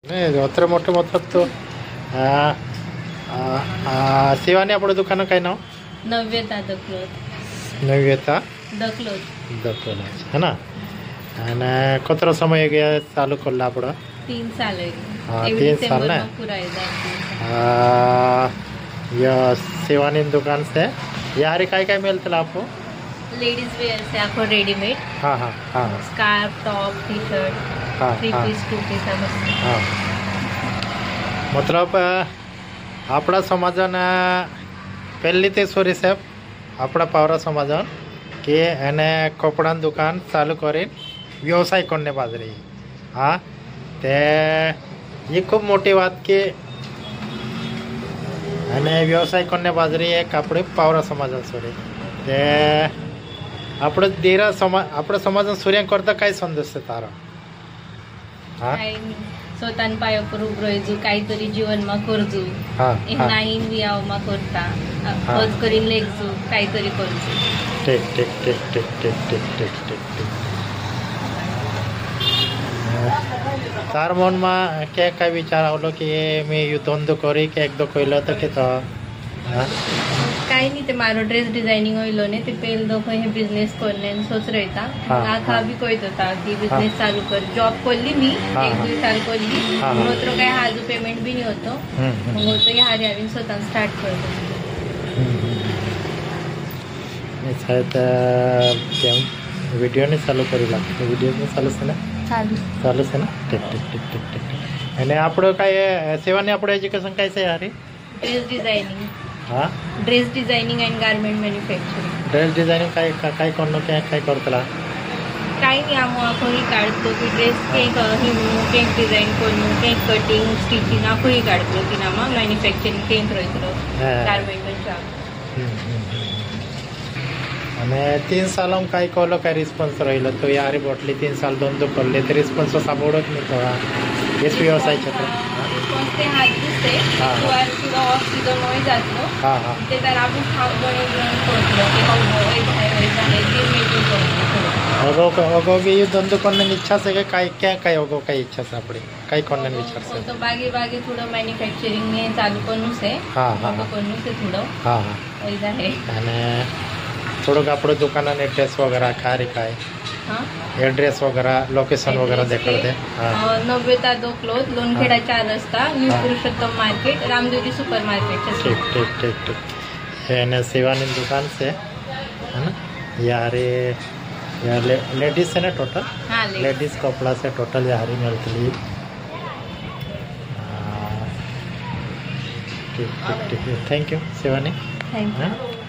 नहीं अत्र मोठं मतलब तो शिवानी आपण दुकान काय नाव नव्यता द क्लोथ नव्यता द क्लोथ है ना અને કતરો સમય ગયા ચાલુ કરલા આપણે 3 साल है हाँ 3 साल ना पूरा ये शिवानी दुकान से यार काय काय मिळतं आपको लेडीज वेयर से आपको रेडीमेड हाँ हाँ हाँ स्कार्फ टॉप टी शर्ट हाँ 3 पीस 2 पीस हाँ मतलब આપણા સમાજના પહેલી તે સોરી સાહેબ આપણા પાવરા સમાજન કે એને કપડાની દુકાન ચાલુ કરી વ્યવસાય કરને બાજરી હા તે એ ખૂબ મોટી વાત કે અને વ્યવસાય કરને બાજરી એક આપણે પાવરા સમાજન સોરી તે આપણે દેરા સમાજ આપણા સમાજન સૂર્ય કરતા काय संदेश છે તારો હા स्वतः पायावर उभं राहायचो काहीतरी जीवनमा करजो नाही वियावमा करता हज करीन लेखजो काहीतरी करजो ठीक ठीक ठीक ठीक ठीक ठीक ठीक ठीक ठीक तार मनमा क्या काय विचार आवलो की मी धंदो करी की एकदा कइलो तर की तो काही नाही ते मारो ड्रेस डिझायनिंग होइलो ने ते पेल दो हे बिझनेस करने सोच रहता आखा भी कोइत होता की बिझनेस चालू कर जॉब करली मी 1-2 साल करली मात्र काय हाजू पेमेंट भी नाही होतो मग होतो या हारी स्वतः स्टार्ट करतो नहीं शायद क्या वीडियो ने चालू करी लागतो वीडियो ने चालू से ना चालू से ना ठीक ठीक ठीक ठीक ठीक અને આપણો काय સેવાની આપણો એજ્યુકેશન काय છે યારી ड्रेस डिझायनिंग हाँ dress designing end garment manufacturing dress designing काय करनो काय करतला काही नाही आम्ही आखोही काढतो की ड्रेस केक केक डिझाईन करणं केक कटिंग स्टिचिंग आखोही काढतो की नामा मॅन्युफॅक्चरिंग केक रहितो गारमेंट जॉब અને 3 सालों काय कोलो काय रिस्पॉन्स रहिलो तो यारी बोटली 3 साल धंदो करले ते रिस्पॉन्स सापडत नाही तो हेच व्यवसाय क्षेत्र रिस्पॉन्स ते हात दिसते किंवा सुद्धा ऑफ सीझन मध्ये जातो हां हां ते तर आपण खाऊ बनवून करतो की हो आहे ते मेजर करतो अगो की ये धंदो करने की इच्छा से काय क्या काय अगो काय इच्छा से आपली काय करने की विचार से तो बागे थोडं मॅन्युफॅक्चरिंग ने चालू करणं से हां हां करणं से थोडं हां हां ऐसा है અને થોડુંક આપણું દુકાનના એડ્રેસ વગેરે ખારી काय हाँ एड्रेस वगैरह लोकेशन वगैरह देखा दे नव्यता दो क्लोथ लोणखेडा 4 रस्ता new Purushottam market Ramdevri super market ठीक ठीक ठीक ठीक है शिवानी दुकान से है ना यारे यार लेडीज है ना टोटल हाँ लेडीज कपड़ा से टोटल यारी मिलती ठीक ठीक ठीक thank you Shivani thank you